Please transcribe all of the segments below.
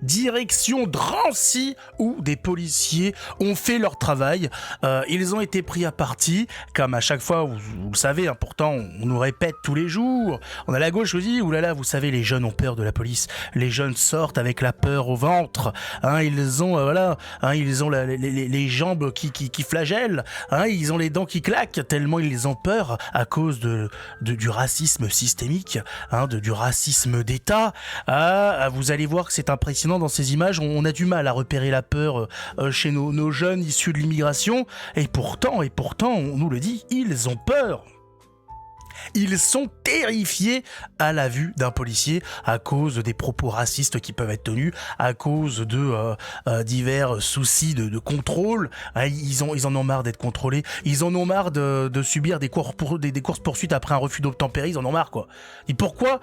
direction Drancy, où des policiers ont fait leur travail. Ils ont été pris à partie, comme à chaque fois, vous le savez, hein, pourtant on nous répète tous les jours. On a la gauche qui dit, oulala, vous savez, les jeunes ont peur de la police. Les jeunes sortent avec la peur au ventre. Hein, ils ont, ils ont les jambes qui flagellent. Hein, ils ont les dents qui claquent, tellement ils ont peur à cause du racisme systémique, hein, du racisme d'État. Vous allez voir que c'est impressionnant dans ces images. On a du mal à repérer la peur chez nos jeunes issus de l'immigration. Et pourtant, on nous le dit, ils ont peur. Ils sont terrifiés à la vue d'un policier à cause des propos racistes qui peuvent être tenus, à cause de divers soucis de contrôle. Ils en ont marre d'être contrôlés. Ils en ont marre de subir des courses-poursuites après un refus d'obtempérer. Ils en ont marre, quoi. Et pourquoi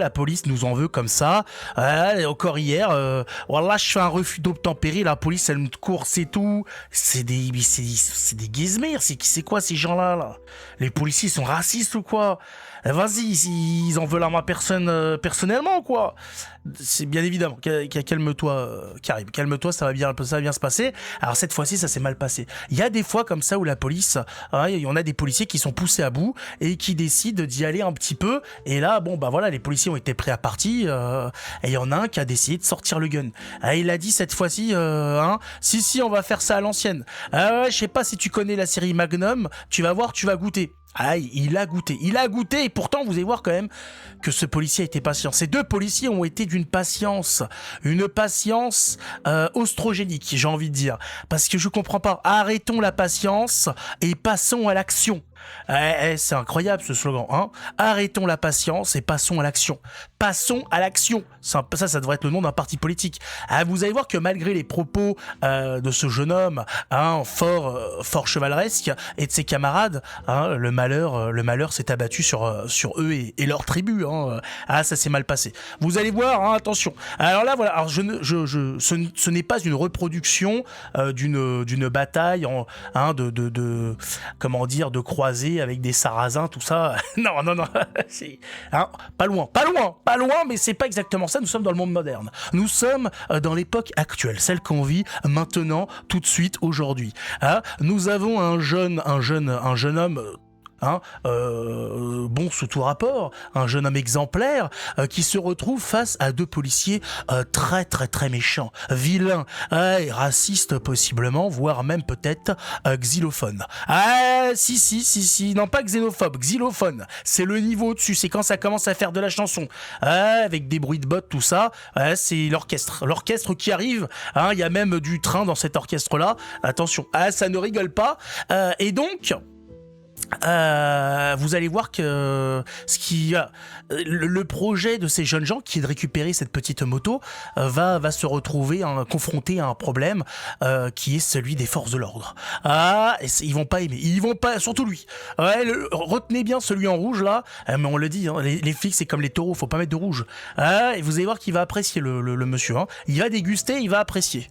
la police nous en veut comme ça? Encore hier, voilà, je fais un refus d'obtempérer, la police, elle me course et tout. C'est des gizmers. C'est quoi ces gens-là, là? Les policiers sont racistes ou quoi? Vas-y, ils en veulent à ma personne personnellement, quoi. C'est bien évidemment. Calme-toi, Karim. Calme-toi, ça va bien se passer. Alors cette fois-ci, ça s'est mal passé. Il y a des fois comme ça où la police, il y en a des policiers qui sont poussés à bout et qui décident d'y aller un petit peu. Et là, bon, bah voilà, les policiers ont été prêts à partir. Et il y en a un qui a décidé de sortir le gun. Il a dit cette fois-ci, si, on va faire ça à l'ancienne. Je sais pas si tu connais la série Magnum. Tu vas voir, tu vas goûter. Il a goûté, et pourtant vous allez voir quand même que ce policier a été patient. Ces deux policiers ont été d'une patience, une patience ostrogénique, j'ai envie de dire, parce que je comprends pas. Arrêtons la patience et passons à l'action. C'est incroyable ce slogan, hein. Arrêtons la patience et passons à l'action. Passons à l'action. Ça devrait être le nom d'un parti politique. Vous allez voir que malgré les propos de ce jeune homme, fort chevaleresque, et de ses camarades, le malheur s'est abattu sur eux et leur tribu. Ça s'est mal passé. Vous allez voir, attention. Alors là, voilà. Alors ce n'est pas une reproduction d'une bataille de croisés avec des sarrasins, tout ça. Non. C'est, pas loin, mais c'est pas exactement ça. Nous sommes dans le monde moderne. Nous sommes dans l'époque actuelle, celle qu'on vit maintenant, tout de suite, aujourd'hui. Nous avons un jeune homme. Bon sous tout rapport, un jeune homme exemplaire qui se retrouve face à deux policiers très très très méchants, vilains, racistes possiblement, voire même peut-être xylophones. Si, non pas xénophobe, xylophone, c'est le niveau au-dessus, c'est quand ça commence à faire de la chanson, avec des bruits de bottes, tout ça, c'est l'orchestre qui arrive, il y a même du train dans cet orchestre-là, attention, ça ne rigole pas, et donc... vous allez voir que le projet de ces jeunes gens qui est de récupérer cette petite moto va se retrouver confronté à un problème qui est celui des forces de l'ordre. Ils vont pas aimer, surtout lui. Retenez bien celui en rouge là, mais on le dit, les flics c'est comme les taureaux, faut pas mettre de rouge. Et vous allez voir qu'il va apprécier le monsieur. Il va déguster, il va apprécier.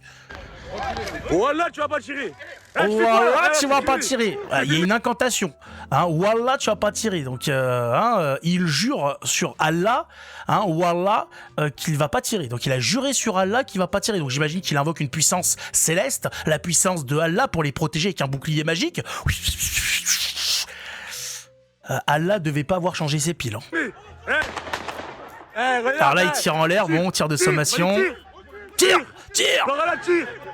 Wallah, tu vas pas tirer. Wallah, tu vas pas tirer. Il y a une incantation. Wallah, tu vas pas tirer. Donc, il jure sur Allah, Wallah, qu'il va pas tirer. Donc, il a juré sur Allah qu'il va pas tirer. Donc, j'imagine qu'il invoque une puissance céleste, la puissance de Allah pour les protéger avec un bouclier magique. Allah devait pas avoir changé ses piles. Alors là, il tire en l'air. Bon, tir de sommation. Tire.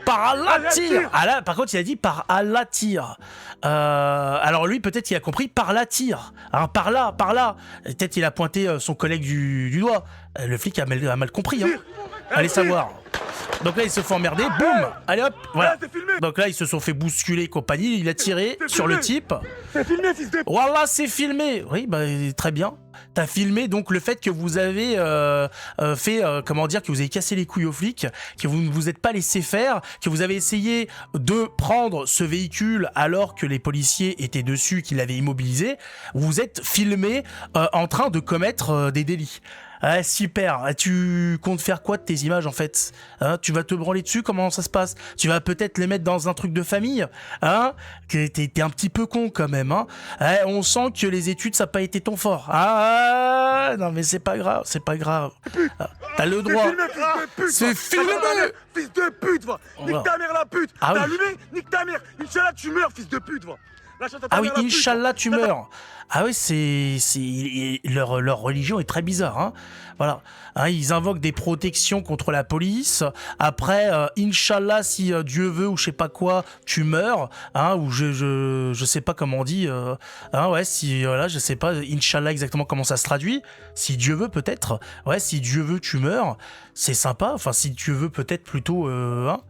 Par Allah, tire. Par contre, il a dit par Allah, tire. Alors lui, peut-être il a compris par là, tire. Par là. Peut-être il a pointé son collègue du doigt. Le flic a mal compris. Allez savoir. Donc là, ils se font emmerder. Boum. Allez hop. Voilà. Donc là, ils se sont fait bousculer et compagnie. Il a tiré sur le type. C'est filmé, fils de... Voilà, c'est filmé. Oui, très bien. T'as filmé donc le fait que vous avez que vous avez cassé les couilles aux flics, que vous ne vous êtes pas laissé faire, que vous avez essayé de prendre ce véhicule alors que les policiers étaient dessus, qu'ils l'avaient immobilisé. Vous êtes filmé en train de commettre des délits. Ouais, super. Tu comptes faire quoi de tes images en fait, hein? Tu vas te branler dessus? Comment ça se passe? Tu vas peut-être les mettre dans un truc de famille, hein? T'es un petit peu con quand même, hein? Ouais, on sent que les études ça n'a pas été ton fort. Ah, non mais c'est pas grave, c'est pas grave. Ah, t'as le droit. C'est filmé. Fils de pute, va. Nique ta mère la pute. Ah T'as oui. allumé? Nique ta mère. Inch'Allah, tu meurs, fils de pute, va. Lâche ta Ah oui, mère, la pute, va. Inch'Allah, tu meurs. Ah oui, leur religion est très bizarre, hein. Voilà. Hein, ils invoquent des protections contre la police. Après, Inch'Allah, si Dieu veut ou je sais pas quoi, tu meurs. Hein, ou je sais pas comment on dit. Hein, ouais, si voilà, je sais pas. Inch'Allah exactement comment ça se traduit. Si Dieu veut peut-être. Ouais, si Dieu veut, tu meurs. C'est sympa. Enfin, si Dieu veut peut-être plutôt. Hein,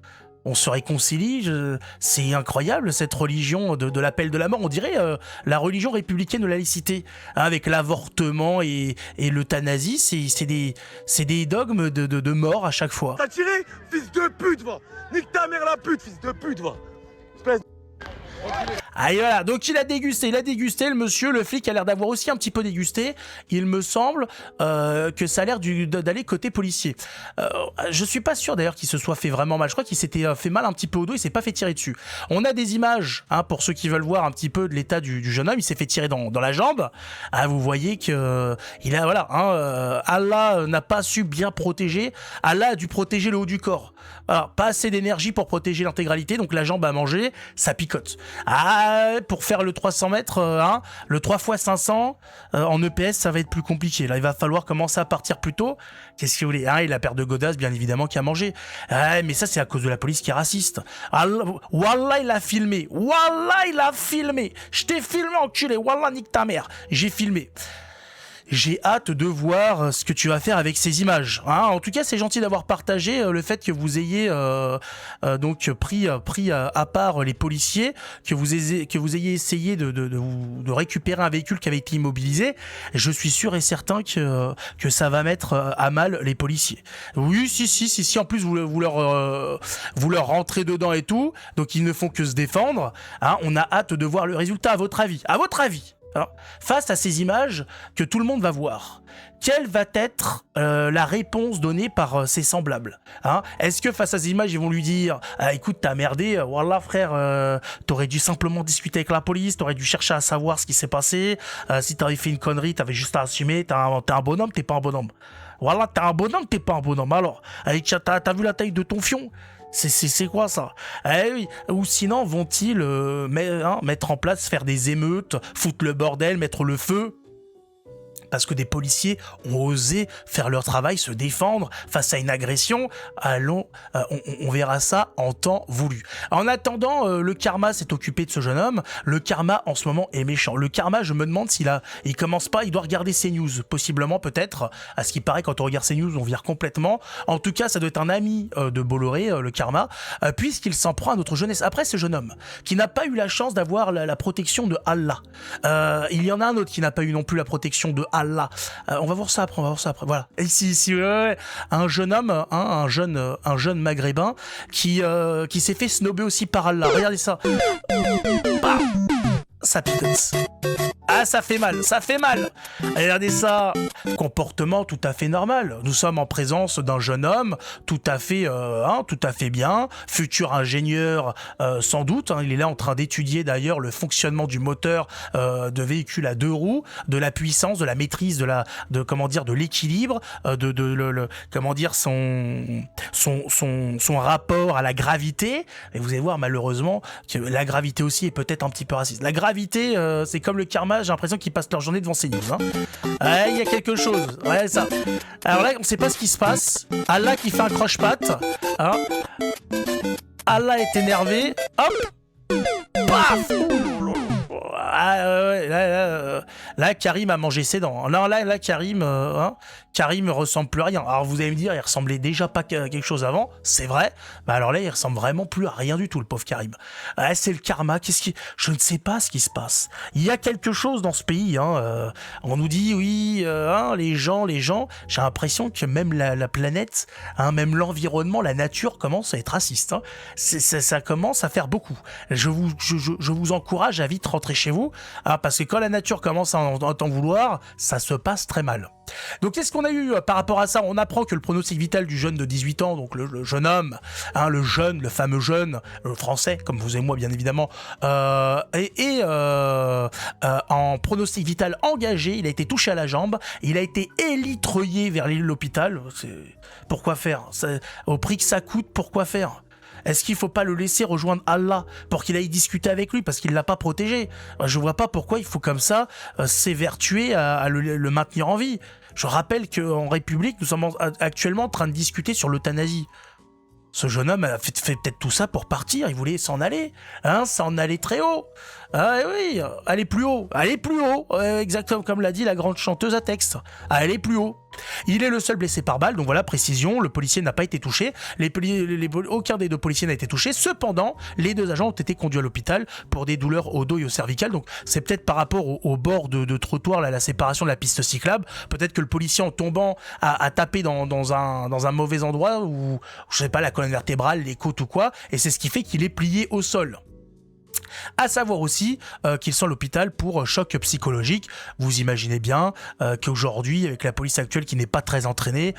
on se réconcilie, c'est incroyable cette religion de l'appel de la mort, on dirait la religion républicaine de la laïcité, hein, avec l'avortement et l'euthanasie, c'est des dogmes de mort à chaque fois. T'as tiré? Fils de pute, va. Nique ta mère la pute, fils de pute, va. Espèce. Ah, et voilà, donc il a dégusté, le monsieur, le flic a l'air d'avoir aussi un petit peu dégusté. Il me semble que ça a l'air d'aller côté policier. Je suis pas sûr d'ailleurs qu'il se soit fait vraiment mal. Je crois qu'il s'était fait mal un petit peu au dos, il s'est pas fait tirer dessus. On a des images, hein, pour ceux qui veulent voir un petit peu de l'état du jeune homme. Il s'est fait tirer dans la jambe. Ah, vous voyez que il a, voilà, hein, Allah n'a pas su bien protéger. Allah a dû protéger le haut du corps. Alors, pas assez d'énergie pour protéger l'intégralité, donc la jambe a mangé, ça picote. Ah, pour faire le 300 mètres, hein, le 3 x 500, en EPS, ça va être plus compliqué. Là, il va falloir commencer à partir plus tôt. Qu'est-ce que vous voulez? Ah, et la paire de godasses, bien évidemment, qui a mangé. Ah, mais ça, c'est à cause de la police qui est raciste. Allah, Wallah, il a filmé. Wallah, il a filmé. Je t'ai filmé, enculé. Wallah, nique ta mère. J'ai filmé. J'ai hâte de voir ce que tu vas faire avec ces images. Hein, en tout cas, c'est gentil d'avoir partagé le fait que vous ayez donc pris à part les policiers, que vous ayez essayé de récupérer un véhicule qui avait été immobilisé. Je suis sûr et certain que ça va mettre à mal les policiers. Oui, si. En plus, vous leur rentrez dedans et tout, donc ils ne font que se défendre. Hein, on a hâte de voir le résultat. À votre avis. Alors, face à ces images que tout le monde va voir, quelle va être la réponse donnée par ses semblables, hein? Est-ce que face à ces images, ils vont lui dire écoute, t'as merdé, wallah frère, t'aurais dû simplement discuter avec la police, t'aurais dû chercher à savoir ce qui s'est passé, si t'avais fait une connerie, t'avais juste à assumer, t'es un bonhomme, t'es pas un bonhomme. Voilà, t'es un bonhomme, t'es pas un bonhomme. Alors, t'as vu la taille de ton fion? C'est quoi ça? Eh oui. Ou sinon vont-ils mettre en place, faire des émeutes, foutre le bordel, mettre le feu? Parce que des policiers ont osé faire leur travail, se défendre face à une agression. Allons, on verra ça en temps voulu. En attendant, le karma s'est occupé de ce jeune homme. Le karma, en ce moment, est méchant. Le karma, je me demande il commence pas, il doit regarder CNews. Possiblement, peut-être. À ce qui paraît, quand on regarde CNews, on vire complètement. En tout cas, ça doit être un ami de Bolloré, le karma, puisqu'il s'en prend à notre jeunesse. Après, ce jeune homme, qui n'a pas eu la chance d'avoir la protection de Allah. Il y en a un autre qui n'a pas eu non plus la protection de Allah. On va voir ça après. Voilà. Ici, un jeune homme, hein, un jeune maghrébin qui s'est fait snober aussi par Allah. Regardez ça. Bah, ça picote. Ah, ça fait mal. Regardez ça. Comportement tout à fait normal. Nous sommes en présence d'un jeune homme tout à fait bien, futur ingénieur sans doute. Hein, il est là en train d'étudier d'ailleurs le fonctionnement du moteur de véhicule à deux roues, de la puissance, de la maîtrise, de l'équilibre, son rapport à la gravité. Et vous allez voir malheureusement que la gravité aussi est peut-être un petit peu raciste. La gravité, c'est comme le karma. J'ai l'impression qu'ils passent leur journée devant ces news. Hein. Ouais, il y a quelque chose. Ouais, ça. Alors là, on sait pas ce qui se passe. Allah qui fait un croche-patte. Hein. Allah est énervé. Hop. Paf. Là, Karim a mangé ses dents. Là, Karim ressemble plus à rien. Alors vous allez me dire, il ressemblait déjà pas à quelque chose avant, c'est vrai. Mais alors là, il ressemble vraiment plus à rien du tout, le pauvre Karim. C'est le karma. Je ne sais pas ce qui se passe. Il y a quelque chose dans ce pays. Hein. On nous dit oui, les gens. J'ai l'impression que même la planète, hein, même l'environnement, la nature commence à être raciste. Hein. Ça commence à faire beaucoup. Je vous encourage à vite rentrer chez vous. vous, hein, parce que quand la nature commence à en t'en vouloir, ça se passe très mal. Donc qu'est-ce qu'on a eu par rapport à ça? On apprend que le pronostic vital du jeune de 18 ans, donc le jeune homme, hein, le fameux jeune, français, comme vous et moi bien évidemment, est en pronostic vital engagé. Il a été touché à la jambe, il a été élitreillé vers l'hôpital. Pourquoi faire? Au prix que ça coûte, pourquoi faire? Est-ce qu'il faut pas le laisser rejoindre Allah pour qu'il aille discuter avec lui parce qu'il l'a pas protégé? Je vois pas pourquoi il faut comme ça s'évertuer à le maintenir en vie. Je rappelle qu'en République, nous sommes actuellement en train de discuter sur l'euthanasie. Ce jeune homme a fait peut-être tout ça pour partir, il voulait s'en aller, hein, s'en aller très haut. Ah oui, aller plus haut, exactement comme l'a dit la grande chanteuse à texte, aller plus haut. Il est le seul blessé par balle, donc voilà, précision, le policier n'a pas été touché, aucun des deux policiers n'a été touché, cependant, les deux agents ont été conduits à l'hôpital pour des douleurs au dos et au cervical, donc c'est peut-être par rapport au bord de trottoir, là, la séparation de la piste cyclable, peut-être que le policier en tombant a tapé dans un mauvais endroit, ou je sais pas, la colonne vertébrale, les côtes ou quoi, et c'est ce qui fait qu'il est plié au sol. À savoir aussi qu'ils sont à l'hôpital pour choc psychologique. Vous imaginez bien qu'aujourd'hui, avec la police actuelle qui n'est pas très entraînée,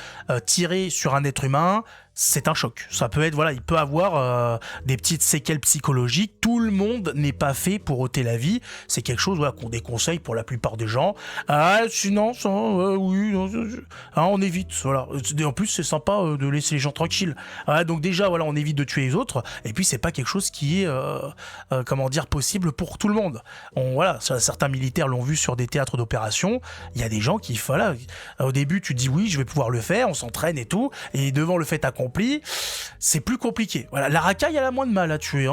tirer sur un être humain, c'est un choc. Ça peut être, voilà, il peut avoir des petites séquelles psychologiques. Tout le monde n'est pas fait pour ôter la vie. C'est quelque chose, voilà, qu'on déconseille pour la plupart des gens. Ah, sinon, ça, oui, non, on évite. Voilà. En plus, c'est sympa de laisser les gens tranquilles. Donc déjà, voilà, on évite de tuer les autres. Et puis, c'est pas quelque chose qui est, possible pour tout le monde. Voilà, certains militaires l'ont vu sur des théâtres d'opération. Il y a des gens qui, voilà, au début, tu dis oui, je vais pouvoir le faire, on s'entraîne et tout. Et devant le fait accompli, c'est plus compliqué. Voilà, la racaille, elle a moins de mal à tuer.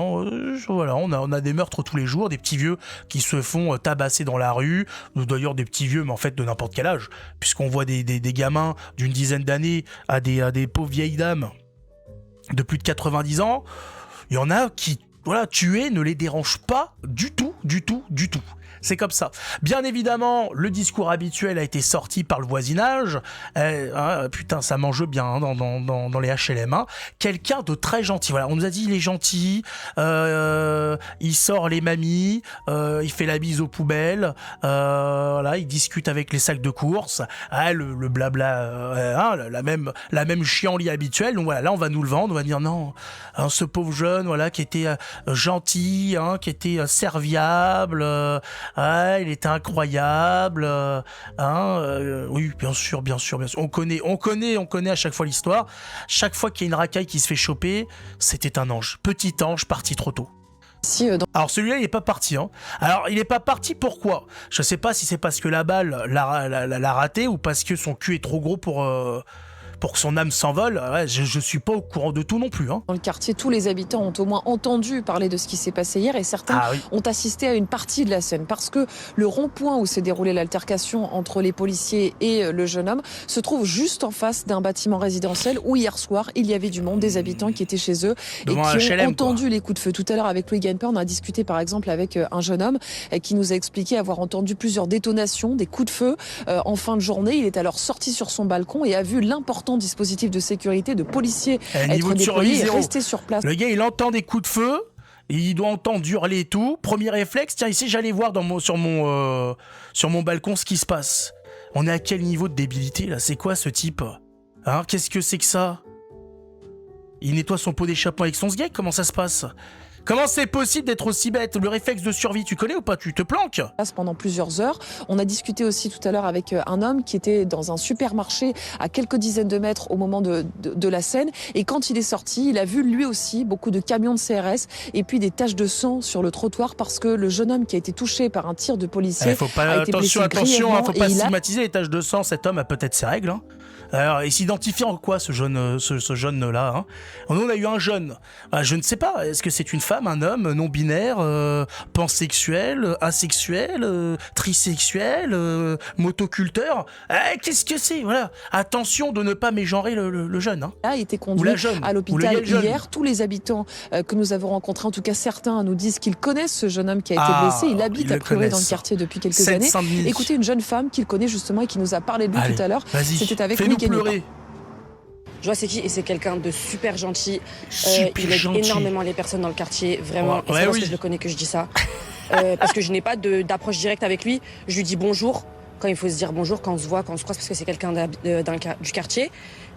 Voilà, on a des meurtres tous les jours, des petits vieux qui se font tabasser dans la rue, ou d'ailleurs des petits vieux, mais en fait de n'importe quel âge, puisqu'on voit des gamins d'une dizaine d'années à des pauvres vieilles dames de plus de 90 ans. Il y en a qui, voilà, tuer ne les dérange pas du tout. C'est comme ça. Bien évidemment, le discours habituel a été sorti par le voisinage. Putain, ça mange bien dans les HLM. Hein. Quelqu'un de très gentil. Voilà, on nous a dit il est gentil. Il sort les mamies. Il fait la bise aux poubelles. Voilà, il discute avec les sacs de courses. Le blabla. La même chienlit habituelle. Donc voilà, là on va nous le vendre. On va dire non, hein, ce pauvre jeune, voilà, qui était gentil, hein, qui était serviable. Il était incroyable. Oui, bien sûr. On connaît à chaque fois l'histoire. Chaque fois qu'il y a une racaille qui se fait choper, c'était un ange. Petit ange parti trop tôt. Alors celui-là, il n'est pas parti. Hein. Alors, il n'est pas parti, pourquoi? Je ne sais pas si c'est parce que la balle l'a raté ou parce que son cul est trop gros pour que son âme s'envole. Ouais, je suis pas au courant de tout non plus. Hein. Dans le quartier, tous les habitants ont au moins entendu parler de ce qui s'est passé hier et certains ont assisté à une partie de la scène parce que le rond-point où s'est déroulée l'altercation entre les policiers et le jeune homme se trouve juste en face d'un bâtiment résidentiel où hier soir il y avait du monde, des habitants qui étaient chez eux devant et qui HLM, ont entendu les coups de feu. Tout à l'heure avec Louis Gagnepin, on a discuté par exemple avec un jeune homme qui nous a expliqué avoir entendu plusieurs détonations, des coups de feu en fin de journée. Il est alors sorti sur son balcon et a vu l'important dispositif de sécurité de policiers être déployés et rester sur place. Le gars, il entend des coups de feu, il doit entendre hurler et tout. Premier réflexe, tiens, ici, j'allais voir sur mon balcon ce qui se passe. On est à quel niveau de débilité, là? C'est quoi, ce type? Hein, qu'est-ce que c'est que ça? Il nettoie son pot d'échappement avec son sgeg? Comment ça se passe? Comment c'est possible d'être aussi bête? Le réflexe de survie, tu connais ou pas? Tu te planques? Pendant plusieurs heures. On a discuté aussi tout à l'heure avec un homme qui était dans un supermarché à quelques dizaines de mètres au moment de la scène. Et quand il est sorti, il a vu lui aussi beaucoup de camions de CRS et puis des taches de sang sur le trottoir parce que le jeune homme qui a été touché par un tir de policier a été blessé grièvement. Faut pas stigmatiser les taches de sang. Cet homme a peut-être ses règles. Hein. Alors, il s'identifie en quoi, ce jeune-là, hein? On a eu un jeune. Je ne sais pas. Est-ce que c'est une femme, un homme, non-binaire, pansexuel, asexuel, trisexuel, motoculteur? Qu'est-ce que c'est? Voilà. Attention de ne pas mégenrer le jeune. Hein. A été conduit à l'hôpital hier. Tous les habitants que nous avons rencontrés, en tout cas certains, nous disent qu'ils connaissent ce jeune homme qui a été blessé. Il habite a priori dans le quartier depuis quelques années. Écoutez une jeune femme qu'il connaît justement et qui nous a parlé de lui tout à l'heure. C'était avec lui. Pleurer. Je vois c'est qui et c'est quelqu'un de super gentil. Il aide énormément les personnes dans le quartier, vraiment. Ouais, c'est parce que je le connais que je dis ça. parce que je n'ai pas d'approche directe avec lui. Je lui dis bonjour quand il faut se dire bonjour, quand on se voit, quand on se croise, parce que c'est quelqu'un du quartier.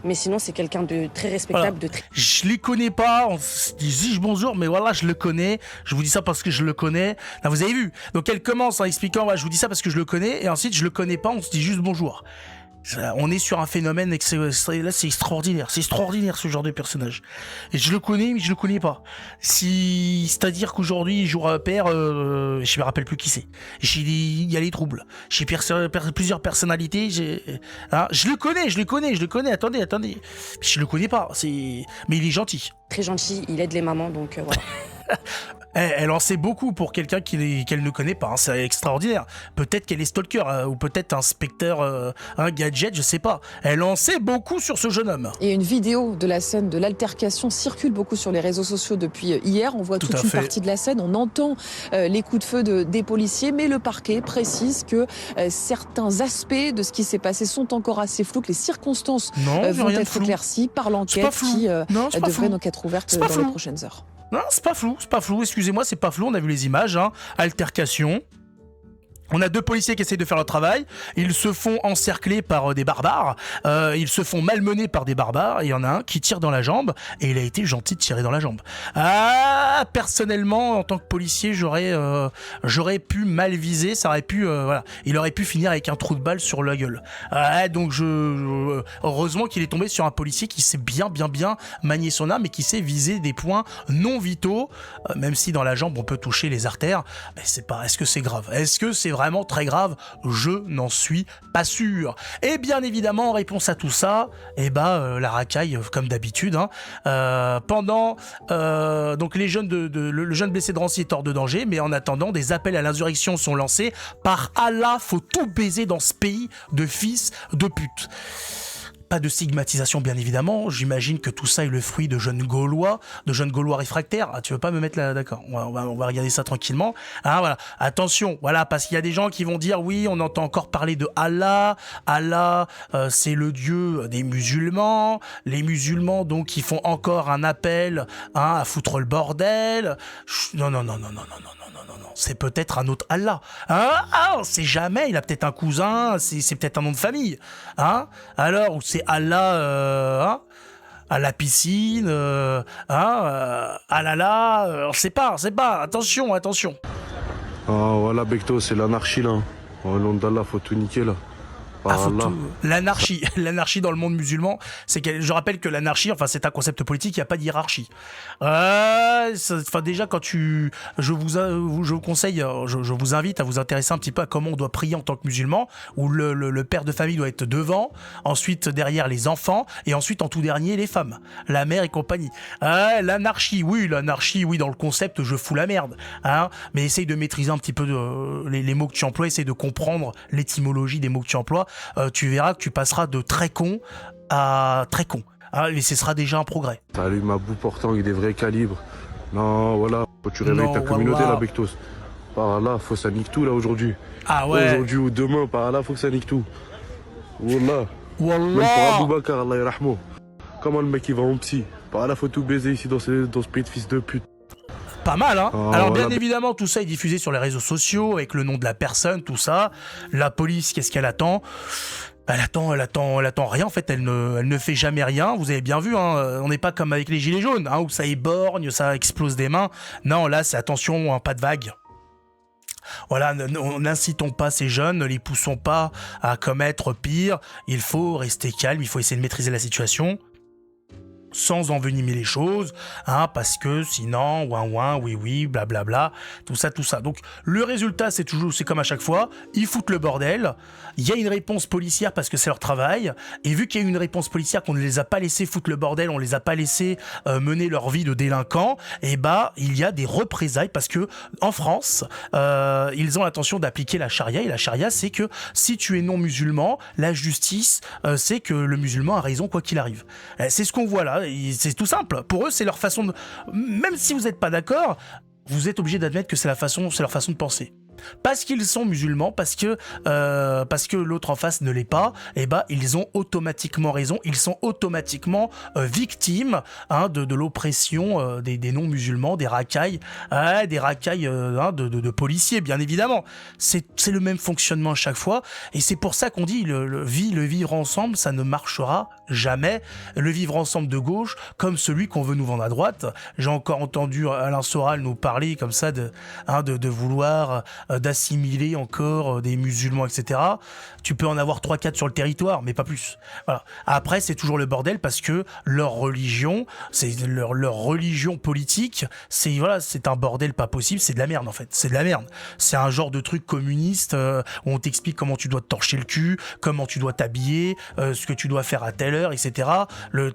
Mais sinon, c'est quelqu'un de très respectable. Voilà. Je les connais pas, on se dit bonjour, mais voilà, je le connais. Je vous dis ça parce que je le connais. Là, vous avez vu. Donc elle commence en expliquant, ouais, je vous dis ça parce que je le connais, et ensuite je le connais pas, on se dit juste bonjour. On est sur un phénomène, là c'est extraordinaire, ce genre de personnage. Et je le connais, mais je le connais pas. C'est-à-dire qu'aujourd'hui, jour père, je me rappelle plus qui c'est. Il y a les troubles. J'ai plusieurs personnalités. Je le connais. Attendez, je le connais pas. Mais il est gentil. Très gentil, il aide les mamans, donc voilà. Elle en sait beaucoup pour quelqu'un qu'elle ne connaît pas, hein. C'est extraordinaire. Peut-être qu'elle est stalker, ou peut-être inspecteur, un gadget, je sais pas. Elle en sait beaucoup sur ce jeune homme. Et une vidéo de la scène de l'altercation circule beaucoup sur les réseaux sociaux depuis hier. On voit toute une partie de la scène, on entend les coups de feu des policiers, mais le parquet précise que certains aspects de ce qui s'est passé sont encore assez flous, que les circonstances vont être éclaircies par l'enquête qui devrait donc être ouverte dans les prochaines heures. Non, c'est pas flou, excusez-moi, c'est pas flou, on a vu les images, hein. Altercation. On a deux policiers qui essayent de faire leur travail, ils se font encercler par des barbares, ils se font malmener par des barbares, et il y en a un qui tire dans la jambe, et il a été gentil de tirer dans la jambe. Ah, personnellement, en tant que policier, j'aurais pu mal viser, ça aurait pu, voilà, il aurait pu finir avec un trou de balle sur la gueule. Donc heureusement qu'il est tombé sur un policier qui sait bien manier son arme et qui sait viser des points non vitaux, même si dans la jambe on peut toucher les artères, mais est-ce que c'est grave? Est-ce que c'est vraiment très grave? Je n'en suis pas sûr. Et bien évidemment, en réponse à tout ça, la racaille comme d'habitude. Hein. Donc le jeune blessé de Rancy est hors de danger, mais en attendant, des appels à l'insurrection sont lancés. Par Allah, faut tout baiser dans ce pays de fils de pute. Pas de stigmatisation, bien évidemment. J'imagine que tout ça est le fruit de jeunes Gaulois réfractaires. Ah, tu veux pas me mettre là, d'accord. On va regarder ça tranquillement. Ah, voilà. Attention, voilà, parce qu'il y a des gens qui vont dire, oui, on entend encore parler de Allah. Allah, c'est le dieu des musulmans. Les musulmans, donc, ils font encore un appel, à foutre le bordel. Non. C'est peut-être un autre Allah. On sait jamais. Il a peut-être un cousin. C'est peut-être un nom de famille. Alors, ou c'est Allah, à la piscine, ah là là, on sait pas. Attention. Ah voilà, Becto, c'est l'anarchie là. Au nom d'Allah, faut tout niquer là. L'anarchie dans le monde musulman, je rappelle que l'anarchie, c'est un concept politique, il n'y a pas d'hiérarchie. Déjà je vous conseille, je vous invite à vous intéresser un petit peu à comment on doit prier en tant que musulman, où le père de famille doit être devant, ensuite derrière les enfants, et ensuite en tout dernier les femmes, la mère et compagnie. L'anarchie, oui, dans le concept, je fous la merde, mais essaye de maîtriser un petit peu les mots que tu emploies, essaye de comprendre l'étymologie des mots que tu emploies. Tu verras que tu passeras de très con à très con. Et ce sera déjà un progrès. T'as allumé à bout portant avec des vrais calibres. Non, voilà, faut que tu réveilles ta communauté là, Bectos. Par là, faut que ça nique tout là aujourd'hui. Ah ouais. Aujourd'hui ou demain, par là, faut que ça nique tout. Wallah. Wallah. Même pour Aboubacar, Allah yarahmou. Comment le mec il va en psy? Par là, faut tout baiser ici dans ce pays de fils de pute. Pas mal, hein. Alors bien évidemment, tout ça est diffusé sur les réseaux sociaux, avec le nom de la personne, tout ça. La police, qu'est-ce qu'elle attend? Elle attend rien, en fait, elle ne fait jamais rien. Vous avez bien vu, on n'est pas comme avec les gilets jaunes, où ça éborgne, ça explose des mains. Non, là, c'est attention, pas de vague. Voilà, n'incitons pas ces jeunes, ne les poussons pas à commettre pire. Il faut rester calme, il faut essayer de maîtriser la situation. Sans envenimer les choses, parce que sinon, oui, blablabla, tout ça. Donc, le résultat, c'est comme à chaque fois, ils foutent le bordel, il y a une réponse policière parce que c'est leur travail, et vu qu'il y a une réponse policière qu'on ne les a pas laissés foutre le bordel, on les a pas laissés mener leur vie de délinquants, il y a des représailles parce que, en France, ils ont l'intention d'appliquer la charia, et la charia, c'est que si tu es non musulman, la justice, c'est que le musulman a raison quoi qu'il arrive. C'est ce qu'on voit là. C'est tout simple. Pour eux, c'est leur façon de... Même si vous n'êtes pas d'accord, vous êtes obligé d'admettre que c'est leur façon de penser. Parce qu'ils sont musulmans, parce que l'autre en face ne l'est pas, et ils ont automatiquement raison, ils sont automatiquement victimes de l'oppression des non-musulmans, des racailles, de policiers, bien évidemment. C'est le même fonctionnement à chaque fois, et c'est pour ça qu'on dit le vivre ensemble, ça ne marchera jamais. Le vivre ensemble de gauche, comme celui qu'on veut nous vendre à droite. J'ai encore entendu Alain Soral nous parler comme ça de vouloir d'assimiler encore des musulmans, etc. Tu peux en avoir 3-4 sur le territoire, mais pas plus. Voilà. Après, c'est toujours le bordel parce que leur religion, c'est leur religion politique, c'est un bordel pas possible, c'est de la merde en fait. C'est de la merde. C'est un genre de truc communiste où on t'explique comment tu dois te torcher le cul, comment tu dois t'habiller, ce que tu dois faire à telle heure, etc.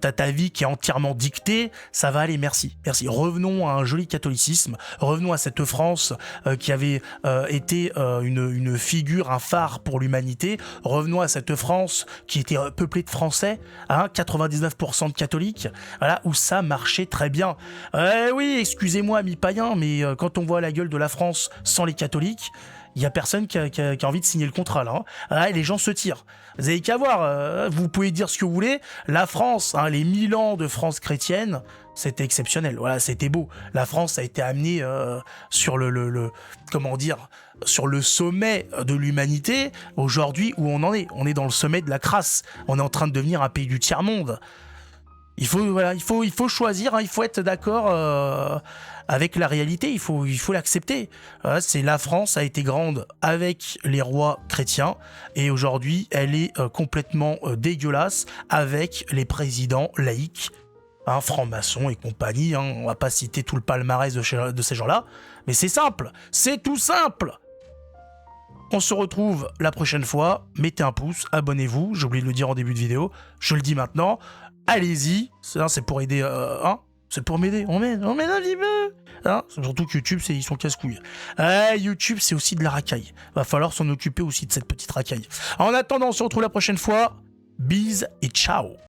T'as ta vie qui est entièrement dictée, ça va aller, merci. Revenons à un joli catholicisme, revenons à cette France qui avait été une figure, un phare pour l'humanité, revenons à cette France qui était peuplée de Français, 99% de catholiques, voilà, où ça marchait très bien. Oui, excusez-moi, amis païens, mais quand on voit la gueule de la France sans les catholiques, il y a personne qui a envie de signer le contrat là. Et les gens se tirent. Vous avez qu'à voir. Vous pouvez dire ce que vous voulez. La France, les 1000 ans de France chrétienne, c'était exceptionnel. Voilà, c'était beau. La France a été amenée sur sur le sommet de l'humanité. Aujourd'hui, où on en est, on est dans le sommet de la crasse. On est en train de devenir un pays du tiers-monde. Il faut choisir. Il faut être d'accord. Avec la réalité, il faut l'accepter. C'est la France a été grande avec les rois chrétiens et aujourd'hui elle est complètement dégueulasse avec les présidents laïcs, francs-maçons et compagnie. On va pas citer tout le palmarès de ces gens-là, mais c'est simple, c'est tout simple. On se retrouve la prochaine fois. Mettez un pouce, abonnez-vous. J'ai oublié de le dire en début de vidéo, je le dis maintenant. Allez-y, c'est pour aider. C'est pour m'aider, on m'aide un petit peu. Surtout que YouTube, ils sont casse-couilles. YouTube, c'est aussi de la racaille. Va falloir s'en occuper aussi de cette petite racaille. En attendant, on se retrouve la prochaine fois. Bise et ciao.